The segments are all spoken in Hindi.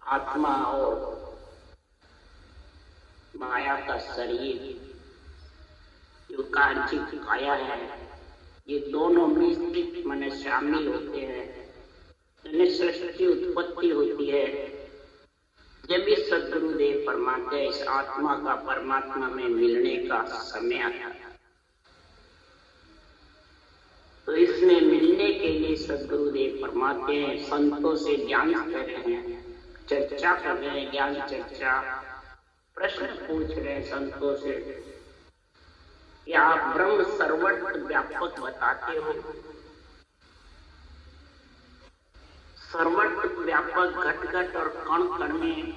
आत्मा और माया का शरीर, जो कार्य काया है, ये दोनों मिश्रित मन शामिल होते हैं, जिन्हें सृष्टि उत्पत्ति होती है। जब इस सद्गुरुदेव परमात्मा इस आत्मा का परमात्मा में मिलने का समय आता है, तो इसमें मिलने के लिए सद्गुरुदेव परमात्मा संतों से ज्ञान कर रहे हैं, चर्चा कर रहे हैं, ज्ञान चर्चा, प्रश्न पूछ रहे हैं संतों से कि आप ब्रह्म सर्वत्र व्यापक बताते हो, सर्वत्र व्यापक घट घट और कण कण में,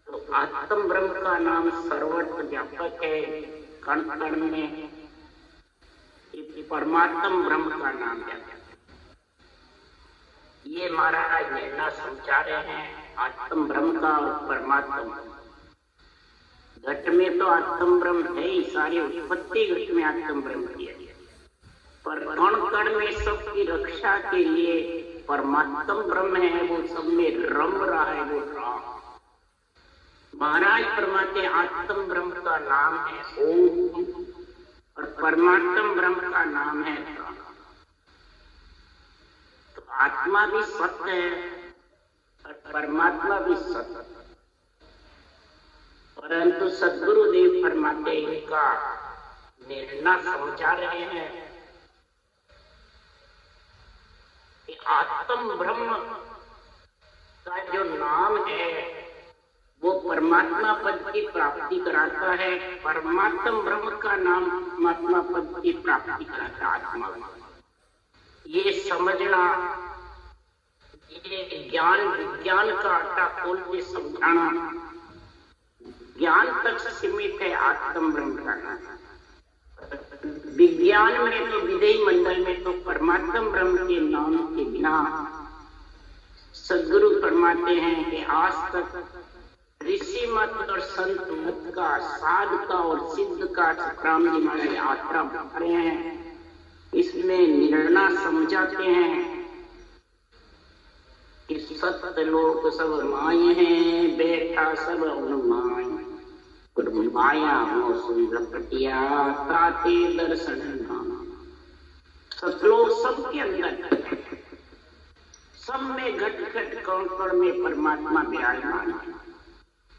तो आत्म ब्रह्म का नाम सर्वत्र व्यापक है, कण कण में परमात्म ब्रह्म का नाम है। ये महाराज निर्णय समझा रहे हैं आत्म ब्रह्म का और परमात्म। घट में तो आत्म ब्रह्म है ही, सारी उत्पत्ति घट में आत्म ब्रह्म की है, पर कण कण में सबकी रक्षा के लिए परमात्म ब्रह्म है, वो सब में रम रहा है, वो राम। महाराज परमात्मा आत्म ब्रह्म का नाम है ओम और परमात्म ब्रह्म का नाम है राम। तो आत्मा भी सत्य है और परमात्मा भी सत्य है, परंतु सद्गुरुदेव परमात्मा इनका निर्णय समझा रहे हैं कि आत्म ब्रह्म का जो नाम है वो परमात्मा पद की प्राप्ति कराता है, परमात्म ब्रह्म का नाम परमात्मा पद की प्राप्ति कराता है आत्मा। ये समझना, ये ज्ञान विज्ञान का आटा खोल के समझाना, ज्ञान तक सीमित है आत्म ब्रह्म का नाम। विज्ञान में तो विदेही मंडल में तो परमात्म ब्रह्म के नाम के बिना सद्गुरु फरमाते हैं कि आज तक ऋषि मत और संत मत का, साध का और सिद्ध का सुखराम जी महाराज यात्रा कर रहे हैं। इसमें निर्णय समझाते हैं कि सत्य लोक सब माये हैं, बैठा सब उन्माय, माया हो सुंदर पटिया ताते दर्शन नाम। सतलोक सबके अंदर, सब में घट घट कण कण में परमात्मा विराजमान है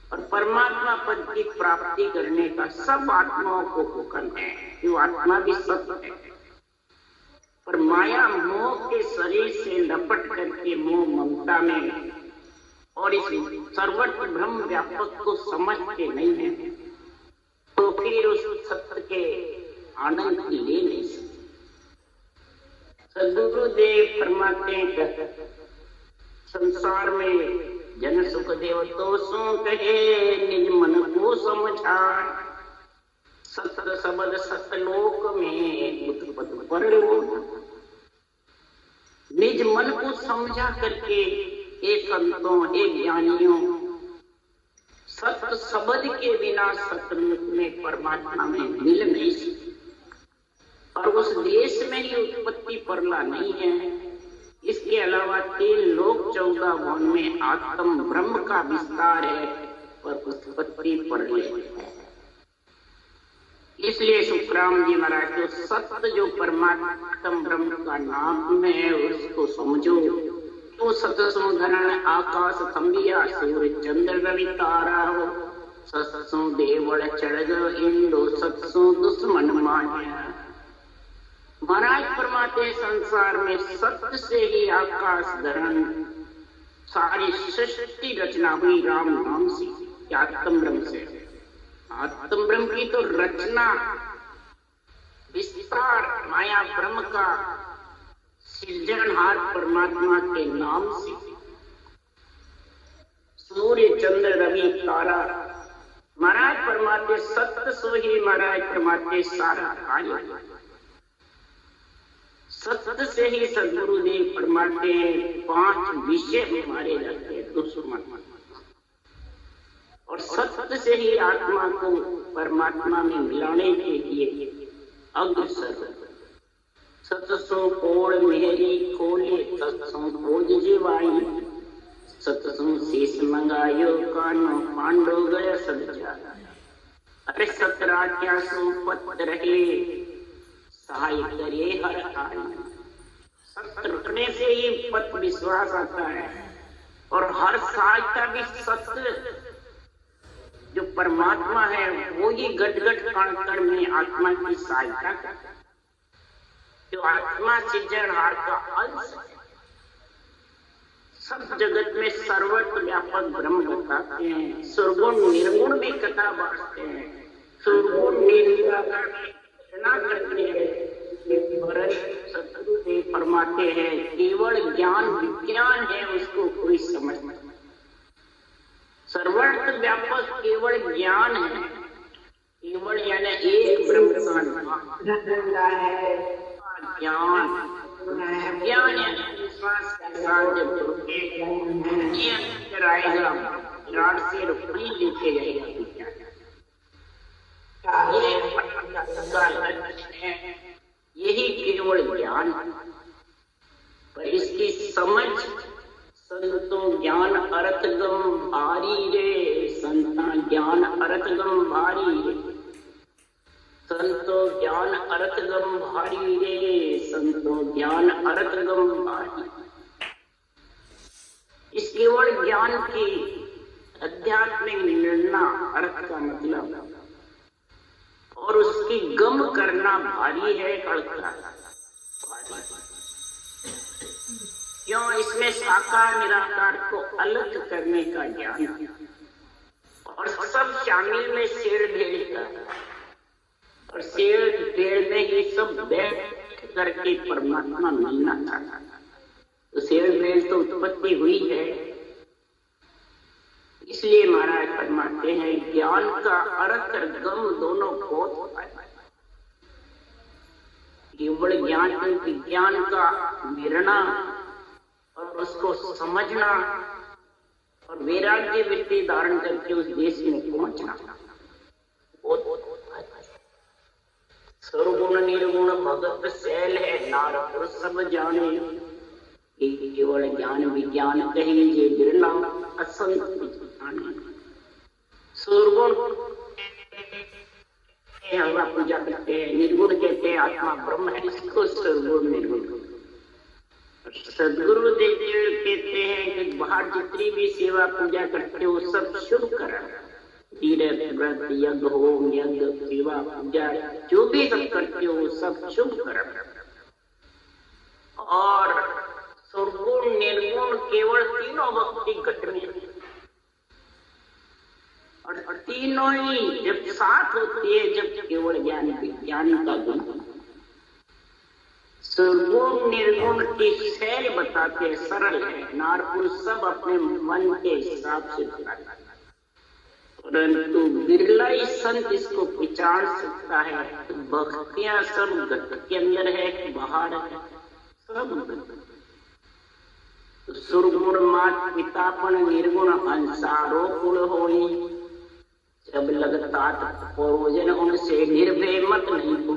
और परमात्मा पद की प्राप्ति करने का सब आत्माओं को हुक्म है। जो आत्मा भी सत्य है, पर माया मोह के शरीर से लपट करके मोह ममता में और इस सर्वत्र ब्रह्म व्यापक को समझते नहीं है, तो फिर उस सत्य के आनंद की ले नहीं सकते। सद्गुरुदेव परमात्मा संसार में जन सुख देव तो सो कहे, निज मन को समझा, सत्य सबद सतलोक में उत्पत्ति पर निज मन को समझा करके एक संतों, एक ज्ञानियों, सत्य शब्द के बिना सतलोक में परमात्मा में मिल नहीं सकती और उस देश में ही उत्पत्ति परला नहीं है। इसके अलावा 3 लोक 14 भवन में आत्म ब्रह्म का विस्तार है पर उत्पत्ति परले है। इसलिए सुखराम जी महाराज जो सत्य जो परमात्म ब्रह्म का नाम है उसको समझो। तो सतसो धरण आकाश खंबिया, सूर्य चंद्र रवि तारा हो, सतसो देवड़ चढ़ इंदो, सतसो दुश्मन माया। महाराज परमात्मा संसार में सत्य से ही आकाश धरण सारी सृष्टि रचना हुई राम नाम से, आत्म ब्रह्म से। आत्म ब्रह्म की तो रचना विस्तार माया ब्रह्म का सृजनहार परमात्मा के नाम से। सूर्य चंद्र रवि तारा महाराज परमात्मा सत्य सो ही महाराज परमात्मा सारा कार्य। सत्य से ही सद्गुरुदेव परमात्मा 5 विषय में मारे जाते हैं दुश्मन, और सत्य से ही आत्मा को परमात्मा में मिलाने के लिए अग्रसर। सतसो कोड़ मेहरी खोले, सत्सो खोज जीवाई, सतसंग शेष मंगायो कानो पांडो गया सब जाना। अरे सतरा क्या सुपत रहे सहाय करे हर आय। सत्य रखने से ही पथ विश्वास आता है और हर सहायता भी सत्य जो परमात्मा है वो ही गट गट कण कण में आत्मा की सहायता करता है। जो आत्मा सृजनहार का अंश है। सब जगत में सर्वत्र व्यापक ब्रह्म बताते हैं। सुरगुण निर्गुण भी कथा बांटते हैं। सुरगुण निर्गुण करते हैं। सतगुरुदेव फरमाते हैं केवल ज्ञान विज्ञान है उसको कोई समझ नहीं। सर्वत्र व्यापक केवल ज्ञान है। केवल यानी एक ब्रह्म है ज्ञान। ज्ञान यानी विश्वास के साथ जब आएगा विराट से रुपये लेके जाएगा। यही केवल ज्ञान पर इसकी समझ संतों ज्ञान अर्थ गम भारी रे। संता ज्ञान अर्थ गम भारी रे। संतों ज्ञान अर्थ गम भारी रे। संतों ज्ञान अर्थ गम भारी। इस केवल ज्ञान की आध्यात्मिक निर्णय अर्थ का मतलब और उसकी गम करना भारी है। कड़का क्यों? इसमें साकार निराकार को अलग करने का ज्ञान और सब शामिल में शेर भेड़ का और शेर भेड़ में ही सब बैठ करके परमात्मा मिलना चाहता। तो शेर भेड़ तो उत्पत्ति हुई है। इसलिए महाराज फरमाते हैं ज्ञान का अर्थ और गम दोनों बहुत होता है। केवल ज्ञान विज्ञान का मिलना और उसको समझना और वैराग्य वृत्ति धारण करके उस देश में पहुंचना। सर्वगुण निर्गुण भगत शैल है नारद सब जाने। केवल ज्ञान विज्ञान कहेंगे बिरला असंत सुरगुण हवा पूजा करते हैं। निर्गुण कहते हैं आत्मा ब्रह्म है इसको सुरगुण निर्गुण। सदगुरुदेव कहते हैं कि बाहर जितनी भी सेवा पूजा करते हो सब शुभ कर्म तीर्थ व्रत यज्ञ होम यज्ञ सेवा पूजा जो भी सब करते हो सब शुभ कर्म। और सुरगुण निर्गुण केवल तीनों भक्ति घट में और तीनों ही जब साथ होती है जब केवल ज्ञान विज्ञान का गुण। सुरगुण निर्गुण की शैल बताते हैं सरल है। नार पुरुष सब अपने मन के हिसाब से बताते हैं परंतु बिरला ही संत इसको पहचान सकता है। भक्तियां सब घट के अंदर है बाहर है सब। सुरगुण मात पितापन निर्गुण हंसारो कुल होई। जब लगता परोजन उनसे निर्भय मत नहीं हो।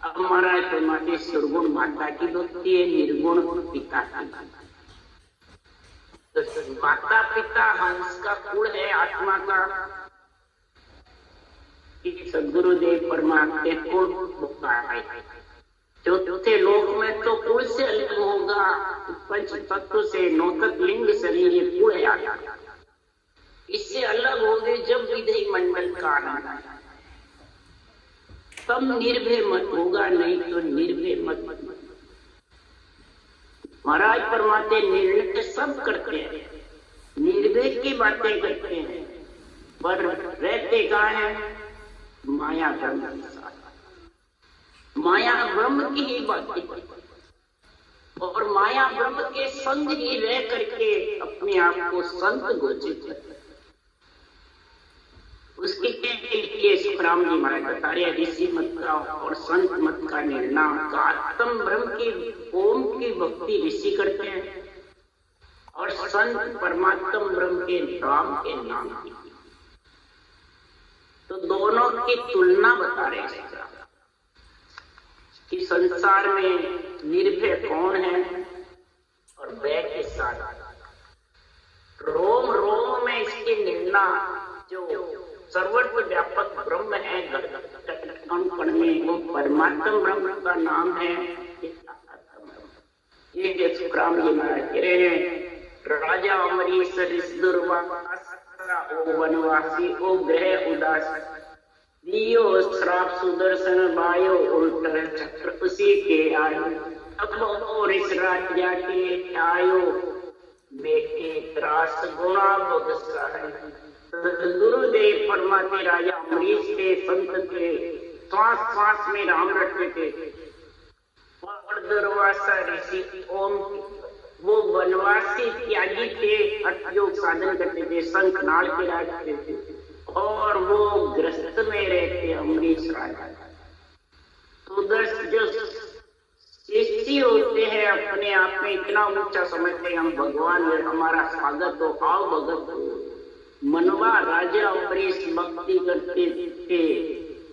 अब महाराज परमात्मा सुरगुण माता की भक्ति है निर्गुण पिता की। तो माता पिता हंस का कुल है आत्मा का। सदगुरुदेव परमात्मा कुल है। चौथे लोक में तो कुल से अलग होगा। पंच तत्व से नौतक लिंग शरीर ये कुल है। इससे अलग हो गए जब विधि मंडल का आनंद तब निर्भय मत होगा नहीं तो निर्भय मत। महाराज परमात्मा निर्णय सब करते हैं निर्भय की बातें करते हैं पर रहते कहाँ है माया ब्रह्म के साथ। माया ब्रह्म की ही बातें और माया ब्रह्म के संग ही रह करके अपने आप को संत घोषित करते। उसके लिए सुखराम जी महाराज बता रहे ऋषि मत का और संत मत का निर्णय का आत्म ब्रह्म की ओम की भक्ति ऋषि करते हैं और संत परमात्म ब्रह्म के राम के नाम की। तो दोनों की तुलना बता रहे हैं कि संसार में निर्भय कौन है और वह के साथ रोम रोम में इसके निर्णय जो सर्वत्र व्यापक ब्रह्म है, कण कण में वो परमात्म ब्रह्म का नाम है। ये सुखराम जी महाराज कह रहे हैं, राजा अमरीश दुर्वासा ओ वनवासी ओ ग्रह उदास, दियो श्राप सुदर्शन बायो उल्टा चक्र उसी के आयो, अब और इस राजा के आयो बेटे त्रास गुणा बगसा है। गुरुदेव फरमाते राजा अमरीश के संत के श्वास श्वास में राम रटते थे। और दुर्वासा ऋषि ओम वो वनवासी त्यागी थे, अटयोग साधन करते थे, शंख नाल के राजते थे और वो ग्रस्त में रहते अमरीश राजा। तो जो शिष्य होते हैं अपने आप में इतना ऊंचा समझते हैं हम भगवान है, हमारा स्वागत हो, आओ भगत हो। मनवा राजा अमरीश भक्ति करते थे,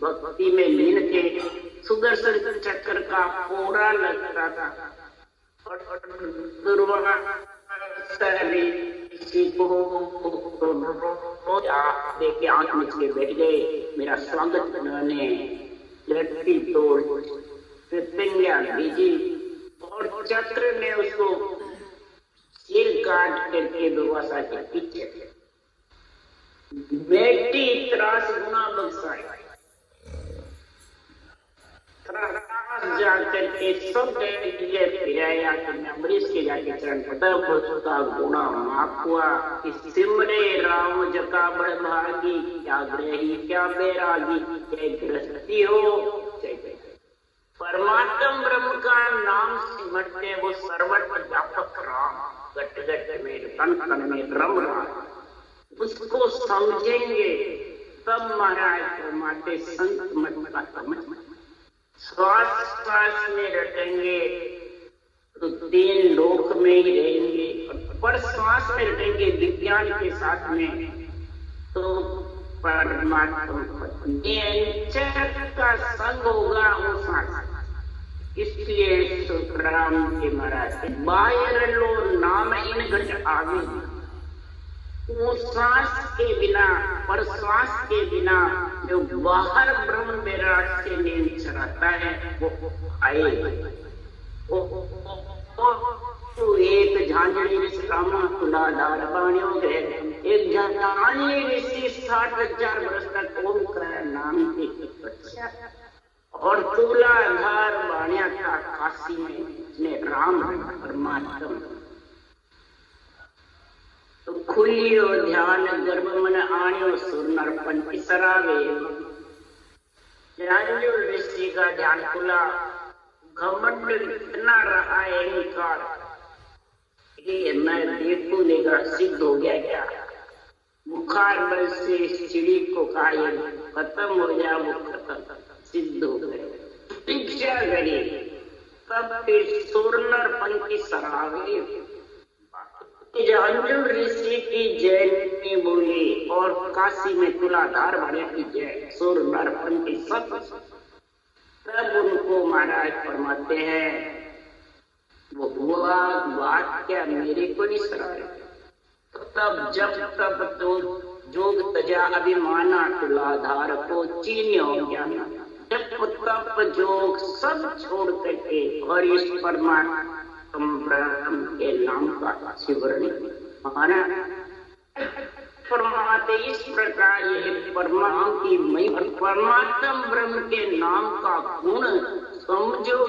भक्ति में लीन थे, सुदर्शन चक्र का पोरा लगता था। देखे आंख मिच के बैठ गए, मेरा स्वागत करने लड़की तोड़ भेजी और चक्र ने उसको सिर काट करके दुर्वासा के पीछे बेटी त्रास गुना बख्शाई जाकर के सब फिराया अमरीश के जाके चरण पता गुणा माफ हुआ। सिमरे राम जका बड़ भागी, क्या ग्रही क्या बैरागी, चाहे गृहस्थी हो चाहे परमात्म ब्रह्म का नाम सिमरते वो सर्वत्र व्यापक राम, गट गट में कण कण में रम रहा, उसको समझेंगे तब महाराज फरमाते संत मत का समझ। श्वास श्वास में रटेंगे तो 3 लोक में ही रहेंगे, पर श्वास में रटेंगे विज्ञान के साथ में तो परमात्मा का संग होगा वो सांस। इसलिए सुखराम जी महाराज बाहर लो नाम इन घट आगे, वो सांस के बिना पर श्वास के बिना जो बाहर ब्रह्म विराट से नींद चढ़ाता है वो आए। तो एक झांझड़ी ऋषि रामा तुलाधार बाणियों गए, एक झांझड़ी ऋषि 60,000 वर्ष तक ओम का नाम की तपस्या और तुलाधार बाणिया था काशी में राम परमात्मा। तो खुलियो ध्यान गर्भ मन आनियो सुर नर पंच सरावे, झांझड़ ऋषि का ध्यान खुला, घमंड इतना रहा है अहंकार कि मैं देखूंगा सिद्ध हो गया क्या, बुखार बल से इस चिड़ी को खाए खत्म हो जाए, वो खत्म सिद्ध हो गए। दीक्षा करी तब फिर सुरनर पंखी सरावे, झांझड़ ऋषि की जयंती बोली और काशी में तुलाधार बढ़िया की जय, सुर नर पंखी सब। तब उनको महाराज फरमाते हैं वो हुआ बात क्या मेरे को नहीं सराय। तो तब जब तब तो जोग तजा अभिमाना तुलाधार को चीन्यो ज्ञाना, जब तब जोग सब छोड़ करके और इस परमात्मा ब्रह्म के नाम का शिवरण माना फरमाते। इस प्रकार यह परमात्मा की मई परमात्म ब्रह्म के नाम का गुण समझो,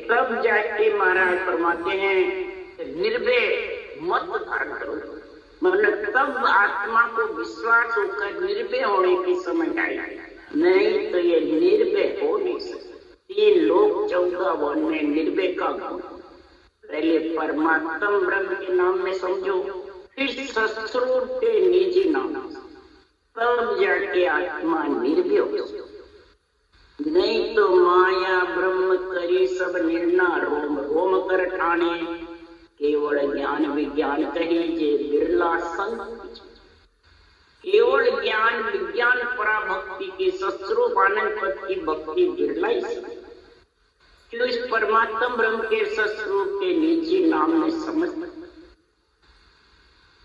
तब जाके महाराज फरमाते हैं निर्भय मत धारण करो। मतलब तब आत्मा को विश्वास होकर निर्भय होने की समझ आई, नहीं तो ये निर्भय हो नहीं सकता। 3 लोक 14 वन में निर्भय का गुण, पहले परमात्म ब्रह्म के नाम में समझो, फिर शस्त्रों के निजी नाम, तब जाके आत्मा निर्भय हो। नहीं तो माया ब्रह्म करी सब निर्णय, रोम रोम कर ठाने, केवल ज्ञान विज्ञान कही जे बिरला संत। केवल ज्ञान विज्ञान पराभक्ति की शस्त्रों आनंद पद की भक्ति बिरला ही जो इस परमात्म ब्रह्म के शस्त्रों के निजी नाम में समझ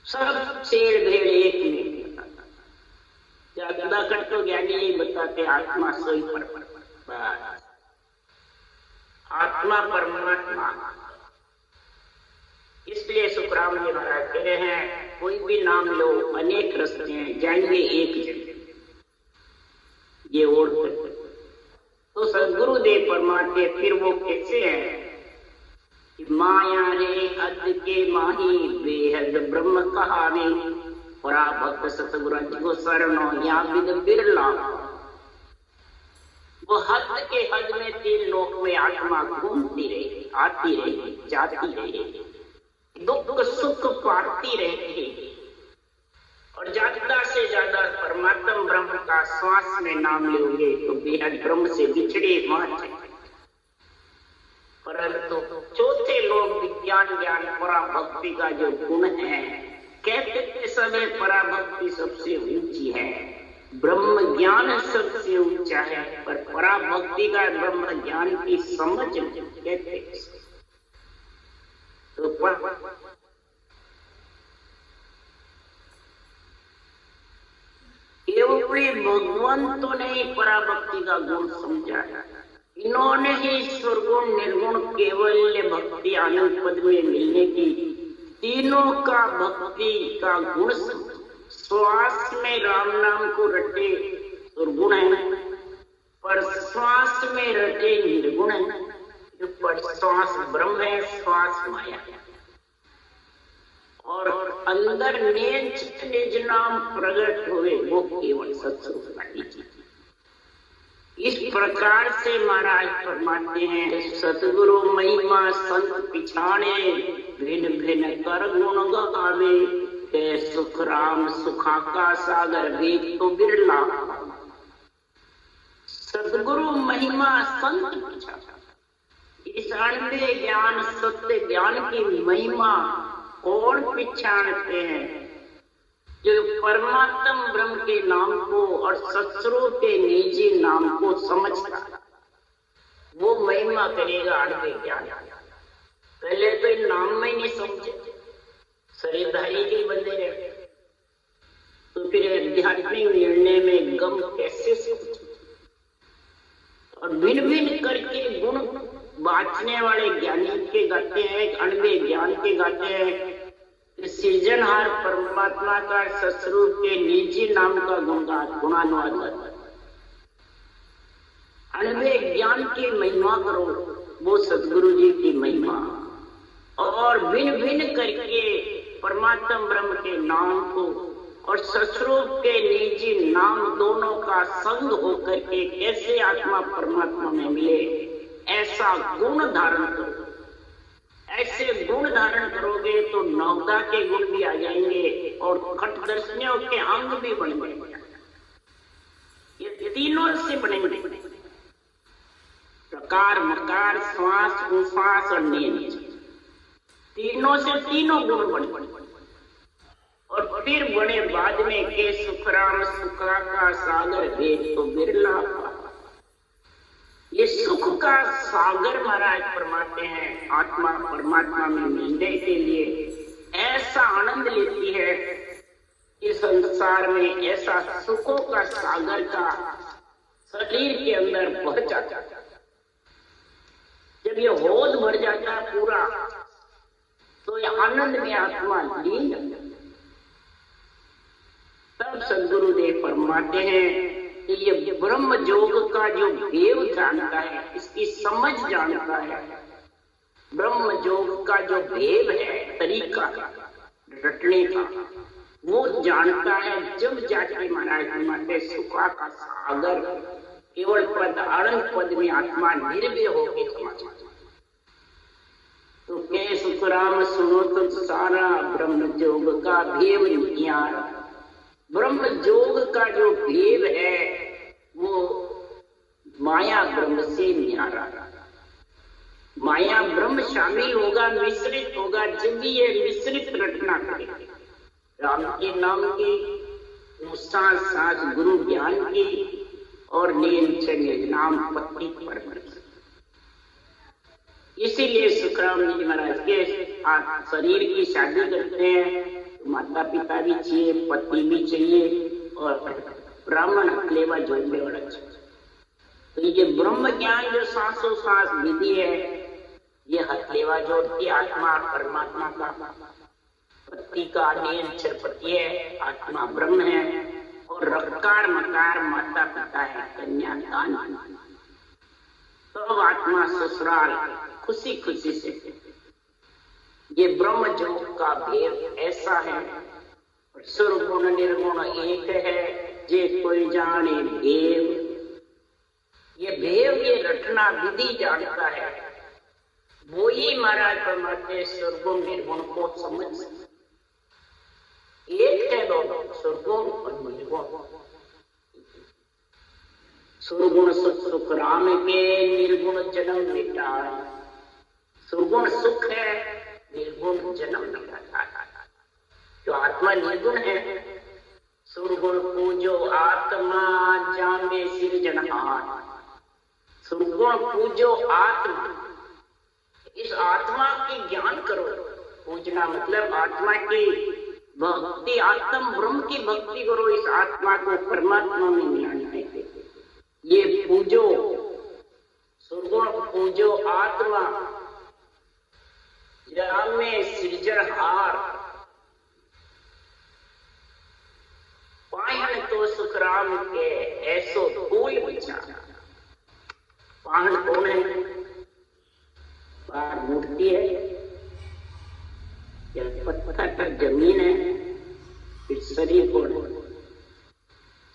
सब शेर भेड़ एक में ज्यादा कर तो ज्ञानी यही बताते आत्मा सोई पर आत्मा परमात्मा। इसलिए सुखराम जी महाराज कह रहे हैं कोई भी नाम लो अनेक रास्ते हैं जाएंगे एक जगह ये और तो सदगुरुदेव फरमाते फिर वो कैसे है कि माया रे हद के माही बेहद ब्रह्म कहावे परा भक्त सतगुरु को शरणो या विद बिरला। वो हद के हद में तीन लोक में आत्मा घूमती रही आती रही जाती रही दुख सुख पाती रहती और ज्यादा से ज्यादा परमात्मा ब्रह्म का श्वास में नाम लोगे तो बेहद ब्रह्म से बिछड़े मत। परंतु चौथे लोग विज्ञान ज्ञान परा भक्ति का जो गुण है कहते समय परा भक्ति सबसे ऊंची है ब्रह्म ज्ञान सबसे ऊंचा है पर परा भक्ति का ब्रह्म ज्ञान की समझ कहते तो केवल भगवंतों ने पराभक्ति का गुण समझा है। इन्होंने ही सुरगुण निर्गुण केवल भक्ति आनंद पद में मिलने की तीनों का भक्ति का गुण श्वास में राम नाम को रटे सुरगुण है पर श्वास में रटे निर्गुण है पर श्वास ब्रह्म है श्वास माया है और अंदर निज नाम प्रकट हुए वो केवल सत्स्वरूप वाली चीज। इस प्रकार से महाराज फरमाते हैं सतगुरु महिमा संत पिछाड़े भिन्न भिन्न कर गुण गावे ते सुख राम सुखा का सागर वेद तो बिरला। सतगुरु महिमा संत पिछाड़ा इस अनंत ज्ञान सत्य ज्ञान की महिमा कौन पहचानते हैं जो परमात्म ब्रह्म के नाम को और सत्स्वरूप के निजी नाम को समझता वो महिमा करेगा अनंत ज्ञान। पहले तो इन नाम में नहीं समझे शरीरधारी के बंदे रहे तो फिर आध्यात्मिक निर्णय में गम कैसे समझे और भिन्न भिन्न करके गुण बांटने वाले ज्ञानी के गाते हैं अणवे ज्ञान के गाते हैं सृजनहार परमात्मा का सस्वरूप के निजी नाम का गुणानुवाद अणवे ज्ञान की महिमा करो वो सतगुरु जी की महिमा और भिन्न भिन्न करके परमात्मा ब्रह्म के नाम को और सस्वरूप के निजी नाम दोनों का संग होकर के कैसे आत्मा परमात्मा में मिले ऐसा गुण धारण करो। ऐसे गुण धारण करोगे तो नवदा के गुण भी आ जाएंगे और खटदर्शनियों के अंग भी बन जाएंगे। ये तीनों से बनेंगे प्रकार मकार श्वास उश्वास और नियम तीनों से तीनों गुण बने और फिर बड़े बाद में के सुखराम सुखा का सागर भेद तो बिरला। ये सुख का सागर महाराज फरमाते हैं आत्मा परमात्मा में मिलने के लिए ऐसा आनंद लेती है इस संसार में ऐसा सुखों का सागर का शरीर के अंदर भर जाता। जब ये होद भर जाता पूरा तो ये आनंद में आत्मा लीन तब सदगुरुदेव फरमाते हैं ये ब्रह्म योग का जो भेद जानता है इसकी समझ जानता है ब्रह्म योग का जो भेद है तरीका रटने का वो जानता है जब जाके महाराज माते सुखा का सागर केवल पद आनंद पद में आत्मा निर्भय होकर समझ तो के सुखराम सुनो तो सारा ब्रह्म योग का भेद ज्ञान ब्रह्म योग का जो भेद है वो माया ब्रह्म से न्यारा। माया ब्रह्म शामिल होगा मिश्रित होगा जब भी ये मिश्रित रचना करेगा राम के नाम की साथ साथ गुरु ज्ञान की और नाम पत्नी पर इसीलिए सुखराम जी महाराज के शरीर की शादी करते हैं तो माता पिता भी चाहिए, पति भी चाहिए और ब्राह्मण हकलेवा जोड़ने वाला चाहिए। तो ये ब्रह्म ज्ञान जो सांसों सांस विधि है, ये हकलेवा जोड़ती आत्मा परमात्मा का, पति का नियंत्रण पति है, आत्मा ब्रह्म है और रकार मकार माता पिता है, कन्यादान। तो आत्मा ससुराल खुशी खुशी से। ये ब्रह्म जोग का भेद ऐसा है। सुरगुण निर्गुण एक है, जे कोई जाने भेव। ये भेव, ये रटना विधि जानता है, वो ही महाराज परमात्मा सुरगुण निर्गुण को समझ। एक है दोनों, सुरगुण और निर्गुण। सुरगुण सुख राम के, निर्गुण जन्म मिटाए। सुरगुण सुख है, निर्गुण जन्म मिटाता। जो आत्मा निर्गुण है, सुरगुण पूजो आत्मा जामे सिरजनहार। सुरगुण पूजो आत्मा, इस आत्मा की ज्ञान करो। पूजना मतलब आत्मा की भक्ति, आत्म ब्रह्म की भक्ति करो, इस आत्मा को परमात्मा में मिलाने के। ये पूजो, सुरगुण पूजो आत्मा जामे सृजनहार। पाहन तो सुखराम के ऐसो फूल बिछा। पाहन कौन है? बाहर मूर्ति है या पत्थर पर जमीन है, फिर शरीर कौन है?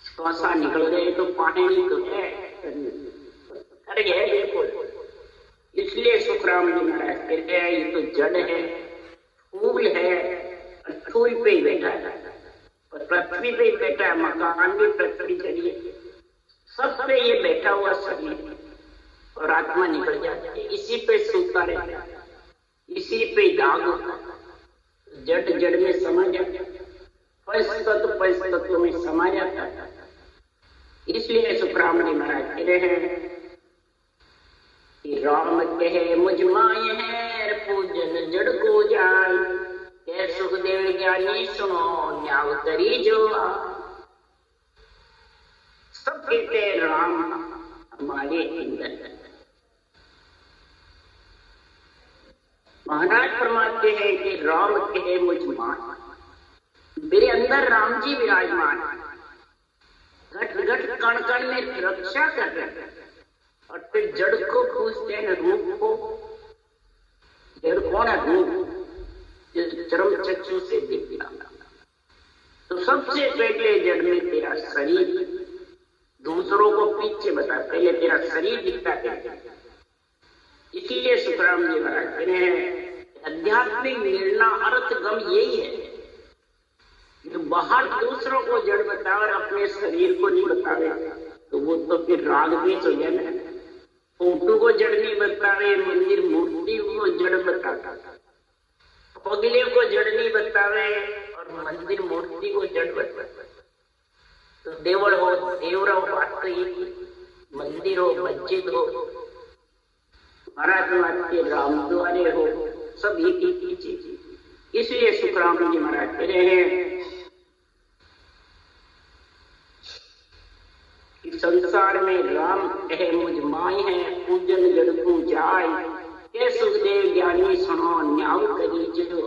श्वासा निकल गए तो पानी तो है, अरे है बिल्कुल। इसलिए सुखराम जी महाराज कहते हैं ये तो जड़ है, फूल है, फूल पे ही बैठा है, पृथ्वी पे ही बैठा है, मकान भी पृथ्वी चढ़ी है, सब पे ये बैठा हुआ शरीर और आत्मा निकल जाती है, इसी पे सूता रहता है, इसी पे दाग होता है, जड़ जड़ में समा जाता है, पंच तत्व में समा जाता है। इसलिए सुखराम जी महाराज कह रहे हैं कि राम कहे मुझ माय है, पूजन जड़ को जाय। कह सुखदेव ज्ञानी सुनो, न्याव करी जो। सब कहते हैं राम हमारे अंदर। महाराज फरमाते हैं कि राम कहे मुझ मान, मेरे अंदर राम जी विराजमान, घट घट कण कण में रक्षा कर रहे हैं। और फिर जड़ को पूछते हैं, रूप को। जड़ कौन है? रूप, जो चरम चक्षु से दिखता। तो सबसे पहले जड़ में तेरा शरीर, दूसरों को पीछे बता, पहले तेरा शरीर दिखता है। इसीलिए सुखराम जी महाराज कहते हैं आध्यात्मिक निर्णय अर्थ गम यही है, जो बाहर दूसरों को जड़ बतावे और अपने शरीर को नहीं बतावे तो वो तो फिर राग भी हो गया ना। फोटो को जड़ नहीं बतावे, मंदिर मूर्ति को जड़ बताता, पगले को जड़ नहीं बतावे और मंदिर मूर्ति को जड़ बताता। तो देवल हो देवरा हो, बात तो एक, मंदिर हो मस्जिद हो, महाराज के राम द्वारे हो, सब एक ही चीज। इसलिए सुखराम जी महाराज कह रहे हैं कि संसार में राम कहे मुझ माई है, पूजन जड़ को जाय। के सुखदेव ज्ञानी सुनो, न्याव करी जो।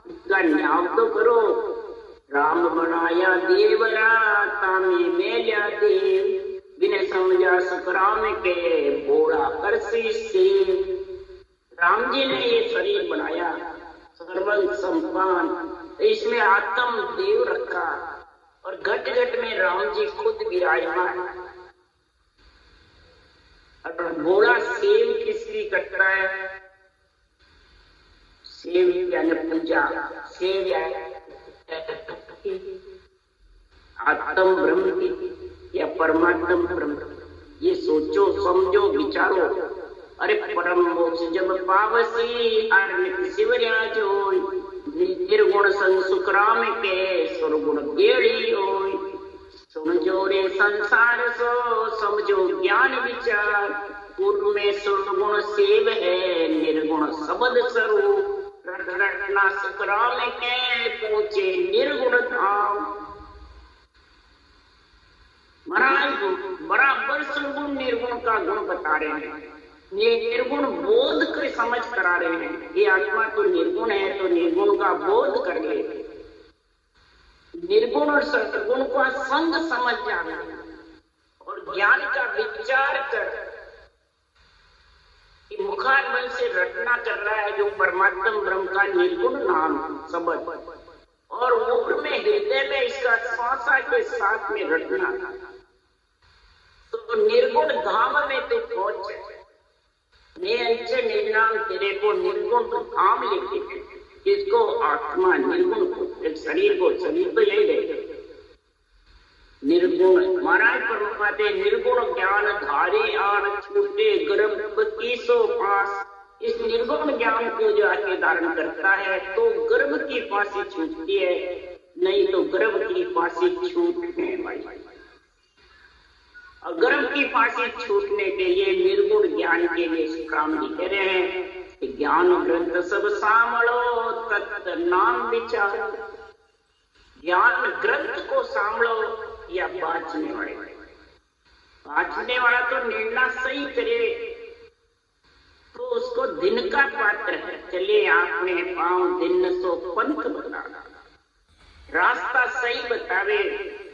इसका न्याव तो करो। राम बनाया देवरा, तामे मेल्या देव। बिन समझा सुखराम के, बोला करसी सेव। राम जी ने ये शरीर बनाया, सर्वं संपन्न, इसमें आत्म देव रखा और घट घट में राम जी खुद विराजमान। और बोला सेव किसकी करता है? सेव यानी पूजा, सेव यानी आत्म ब्रह्म की या परमात्म ब्रह्म। ये सोचो समझो विचारो। अरे परम मोक्ष जब पावसी, आर्मिक शिवरिया जोई। निर्गुण संग सुखराम के, सुरगुण गेड़ी होई। सुन जो रे संसार सो, समझो ज्ञान विचार। पूर्व में सुरगुण सेव है, निर्गुण सबद स्वरूप रटना सुखराम के पहुंचे निर्गुण धाम। महाराज बराबर सुरगुण निर्गुण का गुण बता रहे हैं, निर्गुण बोध कर समझ करा रहे हैं। ये आत्मा तो निर्गुण है, तो निर्गुण का बोध कर ले, निर्गुण और सतगुण का संग समझ जाना और ज्ञान का विचार कर कि मुखारबल से रटना कर रहा है जो परमात्मा ब्रह्म का निर्गुण नाम शब्द, और ऊपर में हृदय में इसका श्वासा के साथ में रटना, तो निर्गुण धाम में तो पहुंच निर्नाम तेरे को निर्गुण धाम लेके, इसको आत्मा निर्गुण को, एक शरीर को, शरीर तो यही रहे निर्गुण। महाराज परमात्मा निर्गुण ज्ञान धारे आन छूटे गर्भ की सो पास। इस निर्गुण ज्ञान को जो आके धारण करता है तो गर्भ की फांसी छूटती है, नहीं तो गर्भ की फांसी छूटने वाली। और गर्भ की फांसी छूटने के लिए निर्गुण ज्ञान के लिए काम नहीं कह रहे हैं। ज्ञान ग्रंथ सब सामलो तत् नाम विचार। ज्ञान ग्रंथ को सामलो या बांचने वाला तो निर्णय सही करे तो उसको दिन का पात्र है। चले आपने पांव दिन सो पंथ बता, रास्ता सही बतावे,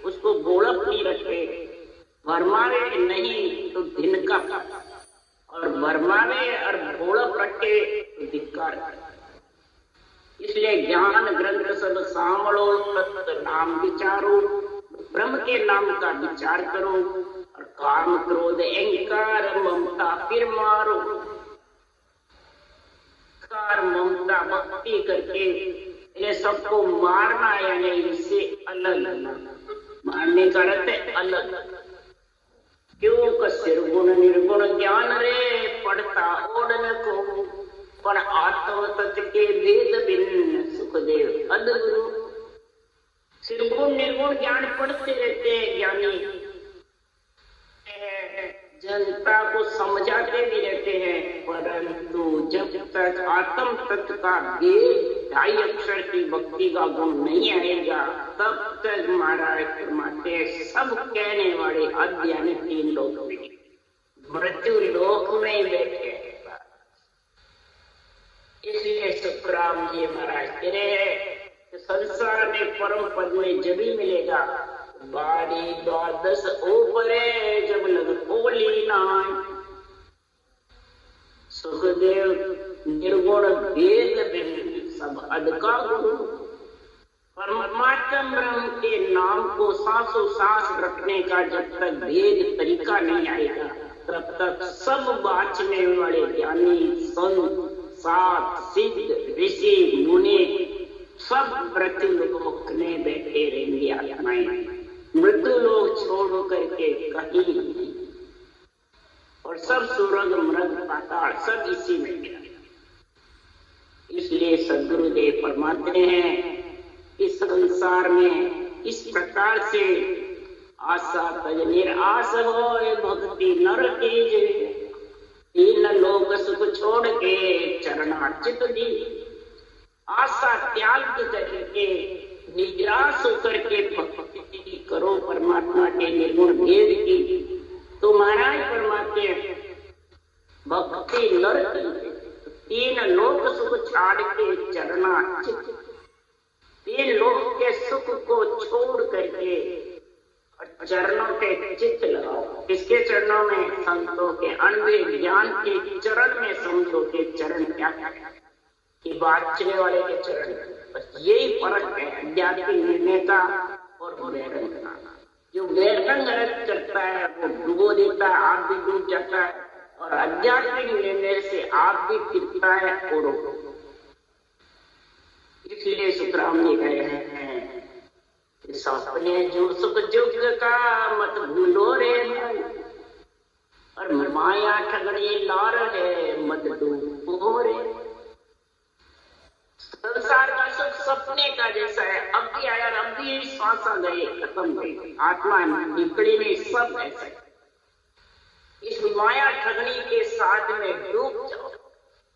उसको गोलक नहीं रखे, भरमावे नहीं तो दिन का, और भरमावे और गोलक रखे तो धिक्कार। इसलिए ज्ञान ग्रंथ सब सामलो तत् नाम विचारो, ब्रह्म के नाम का विचार करो, और काम क्रोध अहंकार ममता फिर मारो। कार ममता भक्ति करके इन्हें सबको मारना, यानी इनसे अलग मारने का अर्थ है अलग। क्यों कसिर गुण निर्गुण ज्ञान रे पढ़ता ओढ़न को, पर आत्म तत्व के वेद बिन सुखदेव अद्भुत। निर्गुण निर्गुण ज्ञान पढ़ते रहते हैं ज्ञानी, जनता को समझाते भी रहते हैं, परंतु जब तक आत्म तत्व का वेद 2.5 अक्षर की भक्ति का गुण नहीं आएगा तब तक महाराज फरमाते सब कहने वाले अज्ञानी 3 लोक में, मृत्यु लोक में बैठे। इसलिए सुखराम जी महाराज कह रहे हैं संसार में परम पद में जब ही मिलेगा, 12 ऊपरे जब लग बोली नाम। सुखदेव निर्गुण वेद सब अदका गुरु, परमात्मा ब्रह्म के नाम को सांसों सांस रखने का जब तक भेद तरीका नहीं आएगा तब तक सब बाँचने वाले ज्ञानी संत सात सिद्ध ऋषि मुनि सब मृत्यु लोक में बैठे रहेंगे। आत्माएं मृत्यु लोक छोड़ करके कहीं नहीं, और सब स्वर्ग मृग पाताल सब इसी में गिरा। इसलिए सद्गुरुदेव फरमाते हैं इस संसार में इस प्रकार से आशा तज निराश हो भक्ति नर कीजे, 3 लोक सुख छोड़ के चरणार्चित दी। आशा त्याग करके निराश होकर के भक्ति करो परमात्मा के निर्गुण भेद की, तो महाराज परमात्मा भक्ति नर की 3 लोक सुख छाड़ के चरणार्चित, 3 लोक के सुख को छोड़ करके चरणों के चित्त लगाओ। किसके चरणों में? संतों के अनवे ज्ञान के चरण में। समझो के चरण क्या कि बाँचने वाले के चरण। बस यही फर्क है आध्यात्मिक निर्णय का और वैरंग का। जो वैरंग करता है वो डुबो देता है, आप भी डूब जाता है, और आध्यात्मिक निर्णय से आप भी फिरता है और इसलिए सुखराम जी कह रहे हैं सपने जो सुख जुग का मत भूलो रे, और माया ठगड़ी लार है मत डूबो रे। संसार का सुख सपने का जैसा है, अब भी आया अब भी श्वास गए खत्म गई, आत्मा निकली नहीं, सब ऐसा। इस माया ठगनी के साथ में डूब जाओ,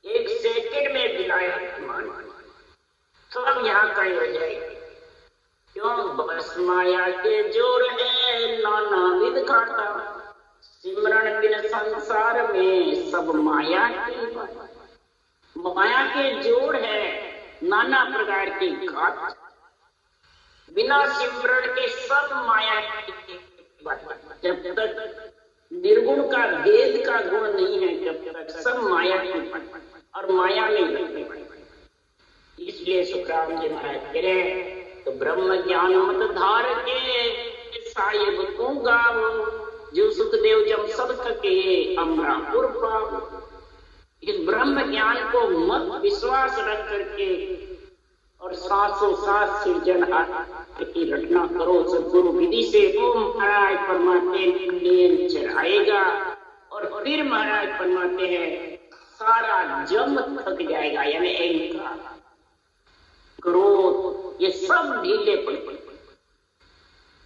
एक सेकंड में विलायत सब यहाँ कहीं हो जाएगी। क्यों? बस माया के जोर है नाना विध घाटा, सिमरन बिन संसार में सब माया की माया के जोड़ है नाना प्रकार की घाट, बिना सिमरन के सब माया की। जब तक निर्गुण का वेद का गुण नहीं है जब तक सब माया की और माया में लगते पड़े। इसलिए सुखराम जी महाराज कह रहे तो ब्रह्म ज्ञान मत धार के साहिब तू गाव, जो सुखदेव जब सब थके अमरापुर पाव। इस ब्रह्म ज्ञान को मत विश्वास रख करके और सांसों सांस सृजन की रचना करो सदगुरु विधि से। ओम महाराज फरमाते नींद चढ़ाएगा और फिर महाराज फरमाते हैं सारा जम थक जाएगा, यानी अहंकार क्रोध ये सब ढीले पड़े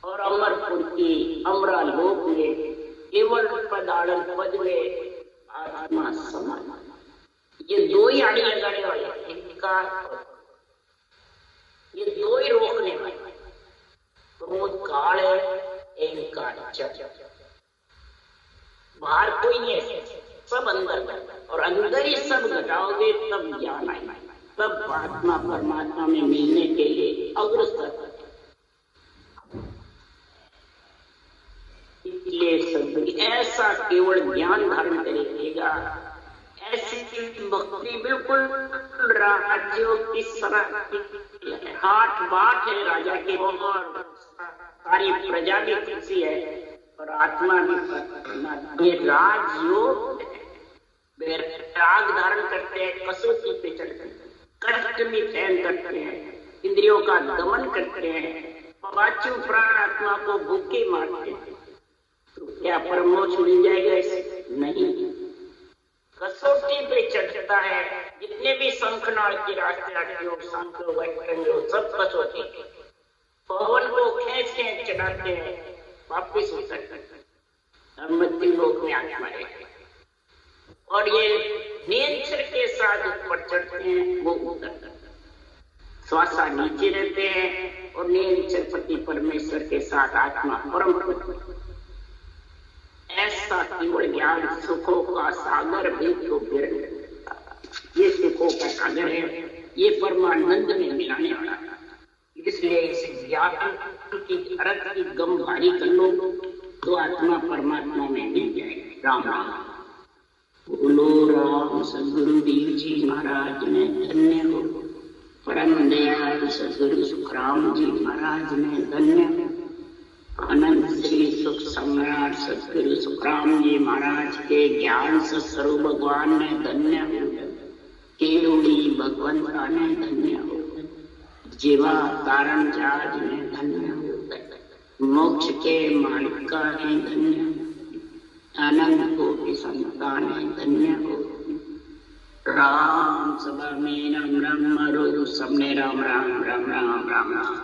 और अमरपुर की अमरा लोक में केवल पदार्थ पद में आत्मा समान। ये दो ही आड़ी लगाने वाले अहंकार, ये दो ही रोकने वाले। क्रोध काल है, अहंकार जड़, बाहर कोई नहीं है, सब अंदर और अंदर ही सब घटाओगे तब ज्ञान आएगा, तब आत्मा परमात्मा में मिलने के लिए अग्रसर। इसलिए सब ऐसा केवल ज्ञान धारण करेगा, ऐसी भक्ति बिल्कुल राज्यों की तरह हाथ बात है राजा की, और सारी प्रजा भी खुशी है और आत्मा भी। ये राजयोग राग धारण करते हैं, कसौटी पे चढ़ते हैं, कष्ट भी सहन करते हैं, इंद्रियों का दमन करते हैं, पांचों प्राण आत्मा को भूखे मारते हैं। तो क्या परमोक्ष मिल जाएगा? ऐसे नहीं, कसौटी पे चढ़ता है। जितने भी शंखनाद के रास्ते सब कसौटी, पवन को खींच के चढ़ाते हैं, वापिस उतरते हैं, मृत्यु लोक में आत्मा है। और ये नेत्र के साथ ऊपर चढ़ते हैं, वो उतरते हैं, श्वासा नीचे रहते हैं और नेत्र पति परमेश्वर के साथ आत्मा परम। ऐसा केवल ज्ञान सुखों का सागर भी तो ये सुखों का सागर है, ये परमानंद में मिलाने वाला है। इसलिए इस ज्ञान की अर्थ की गम भारी कर लो तो आत्मा परमात्मा में मिल जाएगी। राम राम। बोलो राम सदगुरु देव जी महाराज ने धन्य हो, परम दयाल सदगुरु सुखराम जी महाराज ने धन्य हो, अनंत श्री सुख सम्राट सदगुरु सुखराम जी महाराज के ज्ञान से स्वरूप भगवान ने धन्य हो, केवली भगवंता ने धन्य हो, जीवा तारण जाज ने धन्य हो, मोक्ष के मालिक का है धन्य हो, आनंद कोटि संता ने धन्य हो। राम सभा में राम राम, सबने राम राम राम राम राम राम।